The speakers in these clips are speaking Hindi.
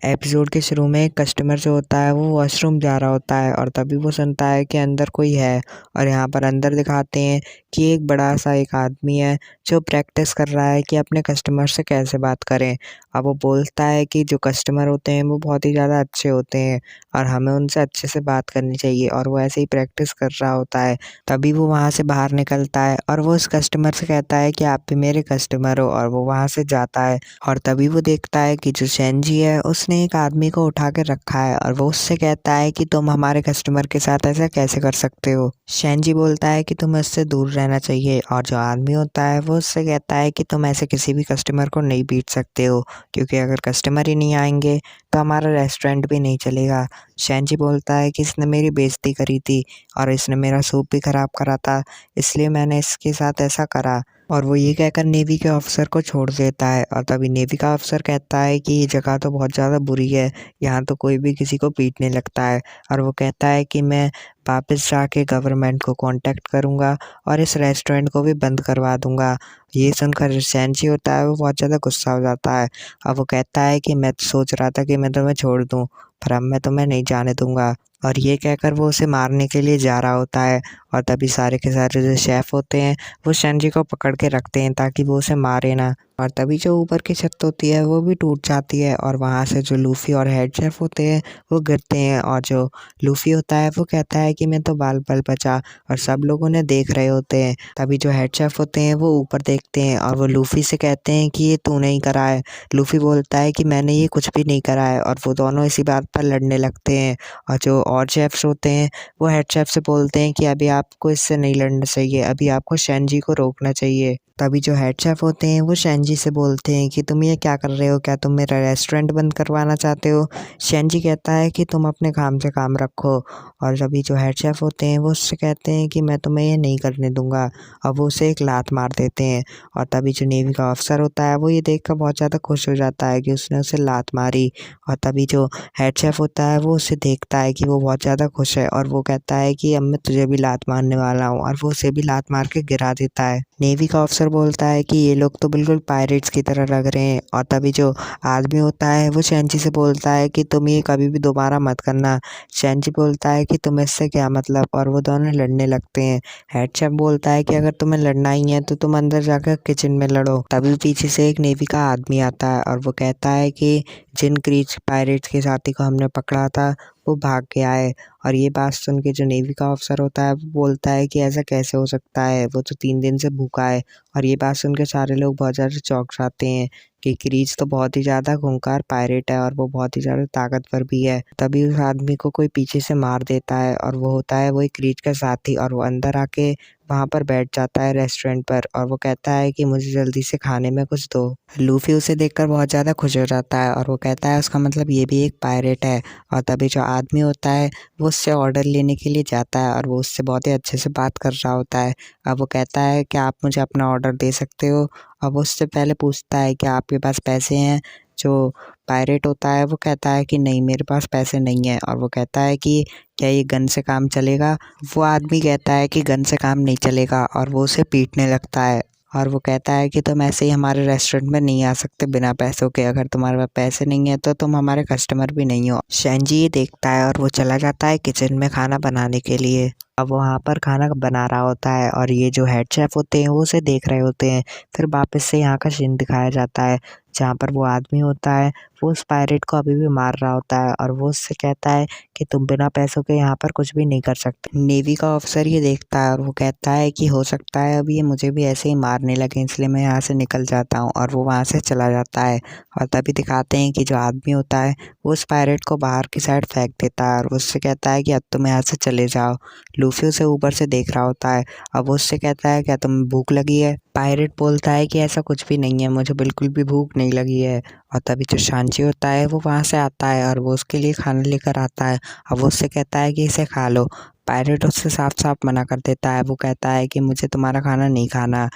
एपिसोड के शुरू में एक कस्टमर जो होता है वो वॉशरूम जा रहा होता है और तभी वो सुनता है कि अंदर कोई है। और यहाँ पर अंदर दिखाते हैं कि एक बड़ा सा एक आदमी है जो प्रैक्टिस कर रहा है कि अपने कस्टमर से कैसे बात करें। अब वो बोलता है कि जो कस्टमर होते हैं वो बहुत ही ज़्यादा अच्छे होते हैं और हमें उनसे अच्छे से बात करनी चाहिए, और वो ऐसे ही प्रैक्टिस कर रहा होता है। तभी वो वहाँ से बाहर निकलता है और वो उस कस्टमर से कहता है कि आप भी मेरे कस्टमर हो, और वो वहाँ से जाता है। और तभी वो देखता है कि जो शेनजी है उसने एक आदमी को उठा के रखा है और वो उससे कहता है कि तुम हमारे कस्टमर के साथ ऐसा कैसे कर सकते हो। शेनजी बोलता है कि तुम्हें उससे दूर रहना चाहिए, और जो आदमी होता है वो उससे कहता है कि तुम ऐसे किसी भी कस्टमर को नहीं बीट सकते हो, क्योंकि अगर कस्टमर ही नहीं आएंगे तो हमारा रेस्टोरेंट भी नहीं चलेगा। शेनजी बोलता है कि इसने मेरी बेइज्जती करी थी और इसने मेरा सूप भी ख़राब करा था, इसलिए मैंने इसके साथ ऐसा करा। और वो ये कहकर नेवी के ऑफिसर को छोड़ देता है। और तभी नेवी का ऑफिसर कहता है कि ये जगह तो बहुत ज़्यादा बुरी है, यहाँ तो कोई भी किसी को पीटने लगता है। और वो कहता है कि मैं वापस जाके गवर्नमेंट को कांटेक्ट करूँगा और इस रेस्टोरेंट को भी बंद करवा दूँगा। ये सुनकर जो शेनजी होता है वो बहुत ज़्यादा गुस्सा हो जाता है। अब वो कहता है कि मैं सोच रहा था कि मैं तुम्हें छोड़ दूँ, पर अब मैं तुम्हें नहीं जाने दूँगा। और ये कहकर वो उसे मारने के लिए जा रहा होता है। और तभी सारे के सारे जो शेफ़ होते हैं वो शेनजी को पकड़ के रखते हैं ताकि वो उसे मारे ना। और तभी जो ऊपर की छत होती है वो भी टूट जाती है और वहाँ से जो लूफ़ी और हेड शेफ़ होते हैं वो गिरते हैं। और जो लूफ़ी होता है वो कहता है कि मैं तो बाल बाल बचा, और सब लोग उन्हें देख रहे होते हैं। तभी जो हेड शेफ़ होते हैं वो ऊपर देखते हैं और वो लूफ़ी से कहते हैं कि ये तूने ही करा है। लूफ़ी बोलता है कि मैंने ये कुछ भी नहीं करा है, और वो दोनों इसी बात पर लड़ने लगते हैं। और जो और शेफ़्स होते हैं वो हेड शेफ़ से बोलते हैं कि अभी आपको इससे नहीं लड़ना चाहिए, अभी आपको शेनजी को रोकना चाहिए। तभी जो हेड शेफ़ होते हैं वो शेनजी से बोलते हैं कि तुम ये क्या कर रहे हो, क्या तुम मेरा रेस्टोरेंट बंद करवाना चाहते हो। शेनजी कहता है कि तुम अपने काम से काम रखो। और तभी जो हेड शेफ़ होते हैं वो उससे कहते हैं कि मैं तुम्हें ये नहीं करने दूंगा। अब वो उसे एक लात मार देते हैं। और तभी जो नेवी का अफसर होता है वो ये देख कर बहुत ज़्यादा खुश हो जाता है कि उसने उसे लात मारी। और तभी जो हेड शेफ़ होता है वो उसे देखता है कि वो बहुत ज़्यादा खुश है, और वो कहता है कि अब मैं तुझे भी लात मारने वाला हूँ, और वो उसे भी लात मार के गिरा देता है। नेवी का ऑफिसर बोलता है कि ये लोग तो बिल्कुल पायरेट्स की तरह लग रहे हैं। और तभी जो आदमी होता है वो शेनजी से बोलता है कि तुम ये कभी भी दोबारा मत करना। शेनजी बोलता है कि तुम्हें इससे क्या मतलब, और वो दोनों लड़ने लगते हैं। हेड शेफ बोलता है कि अगर तुम्हें लड़ना ही है तो तुम अंदर जाकर किचन में लड़ो। तभी पीछे से एक नेवी का आदमी आता है और वो कहता है कि जिन क्रीच पायरेट्स के साथी को हमने पकड़ा था वो भाग गया है। और ये बात सुन के जो नेवी का ऑफिसर होता है वो बोलता है कि ऐसा कैसे हो सकता है, वो तो 3 दिन से भूखा है। और ये बात सुन के सारे लोग बहुत ज़्यादा चौंक जाते हैं कि क्रीच तो बहुत ही ज़्यादा खूंखार पायरेट है और वो बहुत ही ज़्यादा ताकतवर भी है। तभी उस आदमी को कोई पीछे से मार देता है, और वो होता है वही क्रीच का साथी, और वो अंदर आके वहाँ पर बैठ जाता है रेस्टोरेंट पर, और वो कहता है कि मुझे जल्दी से खाने में कुछ दो। लूफ़ी उसे देखकर बहुत ज़्यादा खुश हो जाता है और वो कहता है उसका मतलब ये भी एक पायरेट है। और तभी जो आदमी होता है वो उससे ऑर्डर लेने के लिए जाता है और वो उससे बहुत ही अच्छे से बात कर रहा होता है। अब वो कहता है कि आप मुझे अपना ऑर्डर दे सकते हो। अब वो उससे पहले पूछता है कि आपके पास पैसे हैं। जो पायरेट होता है वो कहता है कि नहीं, मेरे पास पैसे नहीं हैं। और वो कहता है कि क्या ये गन से काम चलेगा। वो आदमी कहता है कि गन से काम नहीं चलेगा, और वो उसे पीटने लगता है। और वो कहता है कि तुम ऐसे ही हमारे रेस्टोरेंट में नहीं आ सकते बिना पैसों के, अगर तुम्हारे पास पैसे नहीं है तो तुम हमारे कस्टमर भी नहीं हो। शेनजी ये देखता है और वो चला जाता है किचन में खाना बनाने के लिए। अब वहाँ पर खाना बना रहा होता है और ये जो हेड शेफ होते हैं वो उसे देख रहे होते हैं। फिर वापस से यहाँ का सीन दिखाया जाता है जहाँ पर वो आदमी होता है वो उस पायरेट को अभी भी मार रहा होता है, और वो उससे कहता है कि तुम बिना पैसों के यहाँ पर कुछ भी नहीं कर सकते। नेवी का ऑफिसर ये देखता है और वो कहता है कि हो सकता है अभी ये मुझे भी ऐसे ही मारने लगे, इसलिए मैं यहाँ से निकल जाता हूँ, और वो वहाँ से चला जाता है। और तभी दिखाते हैं कि जो आदमी होता है वो उस पायरेट को बाहर की साइड फेंक देता है और उससे कहता है कि अब तुम यहाँ से चले जाओ। लूफी उसे ऊपर से देख रहा होता है। अब वो उससे कहता है क्या तुम्हें भूख लगी है। पायरेट बोलता है कि ऐसा कुछ भी नहीं है, मुझे बिल्कुल भी भूख नहीं लगी है। और तभी जो शांची होता है वो वहाँ से आता है और वो उसके लिए खाना लेकर आता है। अब वो उससे कहता है कि इसे खा लो। पायरेट उससे साफ साफ मना कर देता है। वो कहता है कि मुझे तुम्हारा खाना नहीं खाना।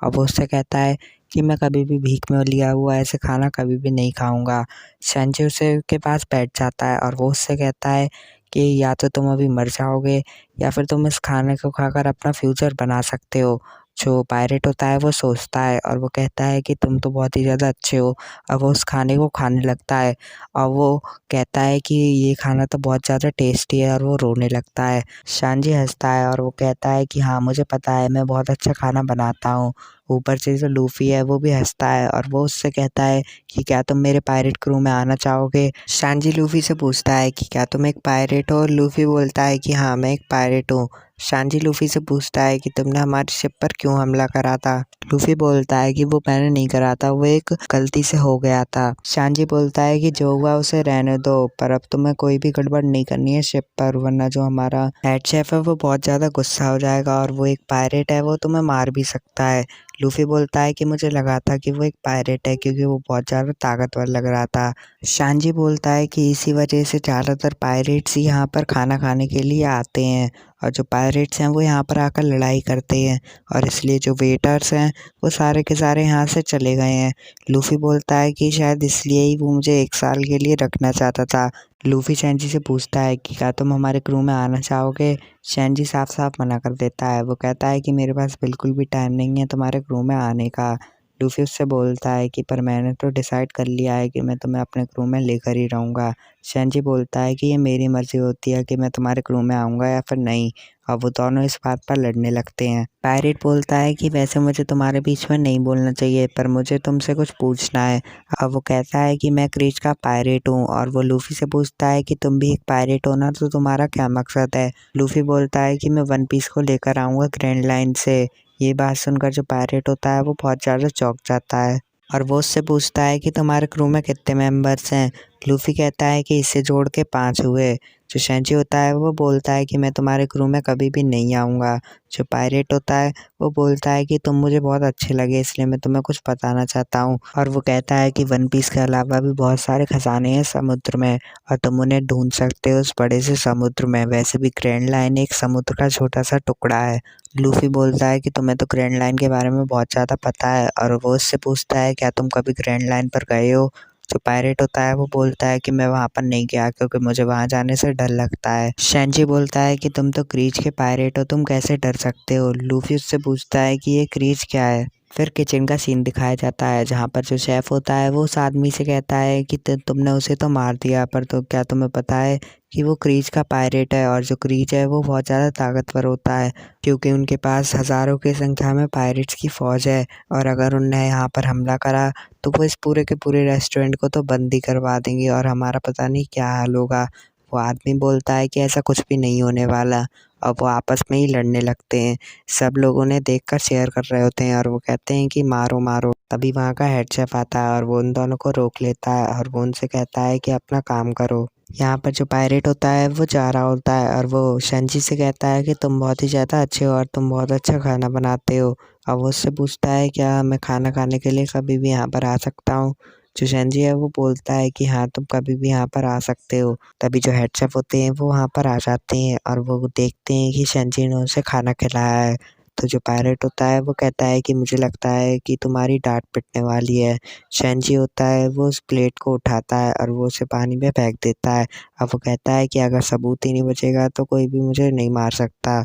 अब वो उससे कहता है कि मैं कभी भी भीख में लिया हुआ ऐसे खाना कभी भी नहीं खाऊंगा। शांची उसे के पास बैठ जाता है और वो उससे कहता है कि या तो तुम अभी मर जाओगे या फिर तुम इस खाने को खाकर अपना फ्यूचर बना सकते हो। जो पायरेट होता है वो सोचता है और वो कहता है कि तुम तो बहुत ही ज़्यादा अच्छे हो। अब वो उस खाने को खाने लगता है और वो कहता है कि ये खाना तो बहुत ज़्यादा टेस्टी है और वो रोने लगता है। शानजी हँसता है और वो कहता है कि हाँ मुझे पता है, मैं बहुत अच्छा खाना बनाता हूँ। ऊपर से जो लूफ़ी है वो भी हँसता है और वो उससे कहता है कि क्या तुम मेरे पायरेट क्रू में आना चाहोगे? शानजी लूफ़ी से पूछता है कि क्या तुम एक पायरेट हो? लूफ़ी बोलता है कि हाँ मैं एक पायरेट हूँ। शानजी लूफ़ी से पूछता है कि तुमने हमारी शिप पर क्यों हमला करा था? लूफ़ी बोलता है कि वो मैंने नहीं करा था, वो एक गलती से हो गया था। शानजी बोलता है कि जो हुआ उसे रहने दो, पर अब तुम्हें कोई भी गड़बड़ नहीं करनी है शिप पर, वरना जो हमारा हेड शेफ है वो बहुत ज़्यादा गुस्सा हो जाएगा और वो एक पायरेट है, वो तुम्हें मार भी सकता है। लूफ़ी बोलता है कि मुझे लगा था कि वो एक पायरेट है क्योंकि वो बहुत ज़्यादा ताकतवर लग रहा था। शानजी बोलता है कि इसी वजह से ज़्यादातर पायरेट्स ही यहाँ पर खाना खाने के लिए आते हैं और जो पायरेट्स हैं वो यहाँ पर आकर लड़ाई करते हैं और इसलिए जो वेटर्स हैं वो सारे के सारे यहाँ से चले गए हैं। लूफ़ी बोलता है कि शायद इसलिए ही वो मुझे 1 साल के लिए रखना चाहता था। लूफ़ी शैनजी से पूछता है कि क्या तुम हमारे क्रू में आना चाहोगे? शैनजी साफ-साफ मना कर देता है। वो कहता है कि मेरे पास बिल्कुल भी टाइम नहीं है तुम्हारे क्रू में आने का। लूफ़ी उससे बोलता है कि पर मैंने तो डिसाइड कर लिया है कि मैं तुम्हें अपने क्रू में लेकर ही रहूँगा। शैनजी बोलता है कि ये मेरी मर्ज़ी होती है कि मैं तुम्हारे क्रू में आऊँगा या फिर नहीं। और वो दोनों इस बात पर लड़ने लगते हैं। पायरेट बोलता है कि वैसे मुझे तुम्हारे बीच में नहीं बोलना चाहिए, पर मुझे तुमसे कुछ पूछना है। अब वो कहता है कि मैं क्रीज का पायरेट हूँ और वो लूफ़ी से पूछता है कि तुम भी एक पायरेट हो ना, तो तुम्हारा क्या मकसद है? लूफ़ी बोलता है कि मैं वन पीस को लेकर आऊँगा ग्रैंड लाइन से। ये बात सुनकर जो पायरेट होता है वो बहुत ज़्यादा चौंक जाता है और वो उससे पूछता है कि तुम्हारे क्रू में कितने मेंबर्स हैं? लूफ़ी कहता है कि इसे जोड़ के 5 हुए। जो शैनजी होता है वो बोलता है कि मैं तुम्हारे क्रू में कभी भी नहीं आऊँगा। जो पायरेट होता है वो बोलता है कि तुम मुझे बहुत अच्छे लगे, इसलिए मैं तुम्हें कुछ बताना चाहता हूँ और वो कहता है कि वन पीस के अलावा भी बहुत सारे खजाने हैं समुद्र में और तुम उन्हें ढूंढ सकते हो उस बड़े से समुद्र में। वैसे भी ग्रैंड लाइन एक समुद्र का छोटा सा टुकड़ा है। लूफ़ी बोलता है कि तुम्हें तो ग्रैंड लाइन के बारे में बहुत ज़्यादा पता है और वो उससे पूछता है क्या तुम कभी ग्रैंड लाइन पर गए हो? जो पायरेट होता है वो बोलता है कि मैं वहाँ पर नहीं गया क्योंकि मुझे वहाँ जाने से डर लगता है। शैनजी बोलता है कि तुम तो क्रीज के पायरेट हो, तुम कैसे डर सकते हो? लूफ़ी उससे पूछता है कि ये क्रीज क्या है? फिर किचन का सीन दिखाया जाता है जहाँ पर जो शेफ़ होता है वो उस आदमी से कहता है कि तुमने उसे तो मार दिया, पर तो क्या तुम्हें पता है कि वो क्रीज का पायरेट है और जो क्रीज है वो बहुत ज़्यादा ताकतवर होता है क्योंकि उनके पास हज़ारों की संख्या में पायरेट्स की फ़ौज है और अगर उनने यहाँ पर हमला करा तो वो इस पूरे के पूरे रेस्टोरेंट को तो बंद ही करवा देंगे और हमारा पता नहीं क्या हाल होगा। वो आदमी बोलता है कि ऐसा कुछ भी नहीं होने वाला और वो आपस में ही लड़ने लगते हैं। सब लोग उन्हें देखकर शेयर कर रहे होते हैं और वो कहते हैं कि मारो मारो। तभी वहाँ का हेड शेफ आता है और वो उन दोनों को रोक लेता है और वो उनसे कहता है कि अपना काम करो। यहाँ पर जो पायरेट होता है वो जा रहा होता है और वो शैनजी से कहता है कि तुम बहुत ही ज़्यादा अच्छे हो और तुम बहुत अच्छा खाना बनाते हो। और वो उससे पूछता है क्या मैं खाना खाने के लिए कभी भी यहाँ पर आ सकता हूँ? जो शैनजी है वो बोलता है कि हाँ तुम कभी भी यहाँ पर आ सकते हो। तभी जो हेड शेफ होते हैं वो वहाँ पर आ जाते हैं और वो देखते हैं कि शैनजी ने उसे खाना खिलाया है। तो जो पायरेट होता है वो कहता है कि मुझे लगता है कि तुम्हारी डांट पिटने वाली है। शैनजी होता है वो उस प्लेट को उठाता है और वो उसे पानी में फेंक देता है। अब वो कहता है कि अगर सबूत ही नहीं बचेगा तो कोई भी मुझे नहीं मार सकता।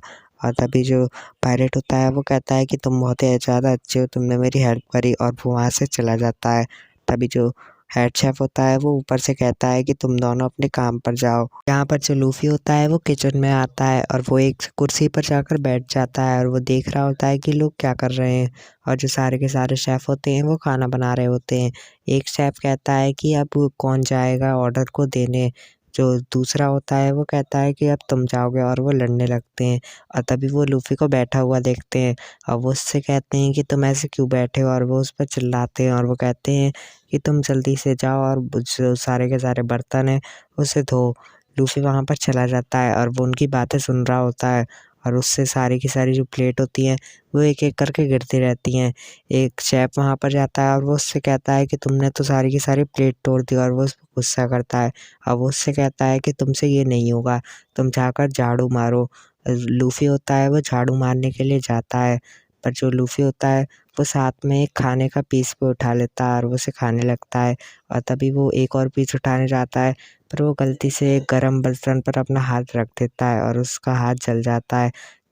और तभी जो पायरेट होता है वो कहता है कि तुम बहुत ही ज़्यादा अच्छे हो, तुमने मेरी हेल्प करी और वो वहाँ से चला जाता है। तभी जो हेड शेफ होता है वो ऊपर से कहता है कि तुम दोनों अपने काम पर जाओ। यहाँ पर जो लूफ़ी होता है वो किचन में आता है और वो एक कुर्सी पर जाकर बैठ जाता है और वो देख रहा होता है कि लोग क्या कर रहे हैं और जो सारे के सारे शेफ़ होते हैं वो खाना बना रहे होते हैं। एक शेफ़ कहता है कि अब कौन जाएगा ऑर्डर को देने? जो दूसरा होता है वो कहता है कि अब तुम जाओगे और वो लड़ने लगते हैं और तभी वो लूफ़ी को बैठा हुआ देखते हैं और वो उससे कहते हैं कि तुम ऐसे क्यों बैठे हो और वो उस पर चिल्लाते हैं और वो कहते हैं कि तुम जल्दी से जाओ और जो सारे के सारे बर्तन हैं उसे धो। लूफ़ी वहाँ पर चला जाता है और वो उनकी बातें सुन रहा होता है और उससे सारी की सारी जो प्लेट होती हैं वो एक-एक करके गिरती रहती हैं। एक शेफ़ वहाँ पर जाता है और वो उससे कहता है कि तुमने तो सारी की सारी प्लेट तोड़ दी और वो उस पे गुस्सा करता है और वो उससे कहता है कि तुमसे ये नहीं होगा, तुम जाकर झाड़ू मारो। लूफ़ी होता है वो झाड़ू मारने के लिए जाता है, पर जो लूफ़ी होता है वो साथ में एक खाने का पीस भी उठा लेता है और वो उसे खाने लगता है और तभी वो एक और पीस उठाने जाता है, पर वो गलती से एक गरम बर्तन पर अपना हाथ रख देता है और उसका हाथ जल जाता है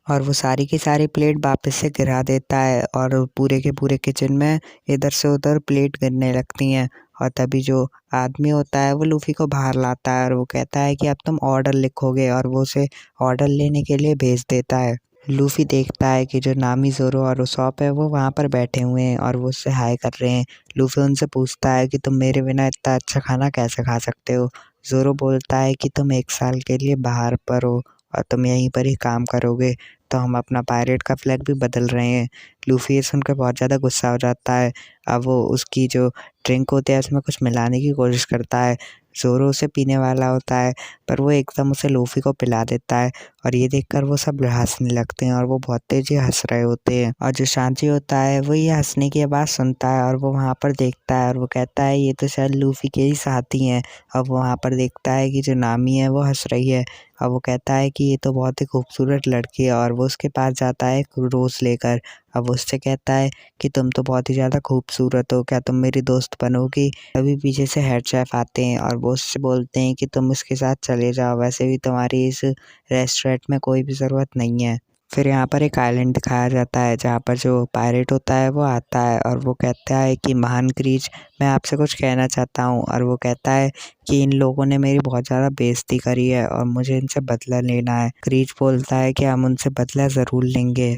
और वो सारी की सारी प्लेट वापस से गिरा देता है और पूरे के पूरे किचन में इधर से उधर प्लेट गिरने लगती हैं। और तभी जो आदमी होता है वो लूफ़ी को बाहर लाता है और वो कहता है कि अब तुम ऑर्डर लिखोगे, और वो उसे ऑर्डर लेने के लिए भेज देता है। लूफ़ी देखता है कि जो नामी ज़ोरो और उसॉप है वो वहाँ पर बैठे हुए हैं और वो उससे हाय कर रहे हैं। लूफ़ी उनसे पूछता है कि तुम मेरे बिना इतना अच्छा खाना कैसे खा सकते हो? ज़ोरो बोलता है कि तुम 1 साल के लिए बाहर पर हो और तुम यहीं पर ही काम करोगे, तो हम अपना पायरेट का फ्लैग भी बदल रहे हैं। लूफ़ी ये सुनकर बहुत ज़्यादा गुस्सा हो जाता है। अब वो उसकी जो ड्रिंक होती है उसमें कुछ मिलाने की कोशिश करता है। ज़ोरो उसे पीने वाला होता है, पर वो एकदम उसे लूफ़ी को पिला देता है और ये देखकर वो सब हँसने लगते हैं और वो बहुत तेज़ी हँस रहे होते हैं। और जो सांची होता है वो ये हँसने की आवाज़ सुनता है और वो वहाँ पर देखता है और वो कहता है ये तो शायद लूफ़ी के ही साथी हैं। अब वो वहाँ पर देखता है कि जो नामी है वो हँस रही है। अब वो कहता है कि ये तो बहुत ही खूबसूरत लड़की है और वो उसके पास जाता है एक रोज़ लेकर। अब वो उससे कहता है कि तुम तो बहुत ही ज़्यादा खूबसूरत हो, क्या तुम मेरी दोस्त बनोगी? तभी पीछे से हेड शेफ़ आते हैं और वो उससे बोलते हैं कि तुम इसके साथ चले जाओ, वैसे भी तुम्हारी इस रेस्टोरेंट में कोई भी ज़रूरत नहीं है। फिर यहाँ पर एक आइलैंड दिखाया जाता है जहाँ पर जो पायरेट होता है वो आता है और वो कहता है कि महान क्रीच, मैं आपसे कुछ कहना चाहता हूँ। और वो कहता है कि इन लोगों ने मेरी बहुत ज़्यादा बेइज़्ज़ती करी है और मुझे इनसे बदला लेना है। क्रीच बोलता है कि हम उनसे बदला ज़रूर लेंगे।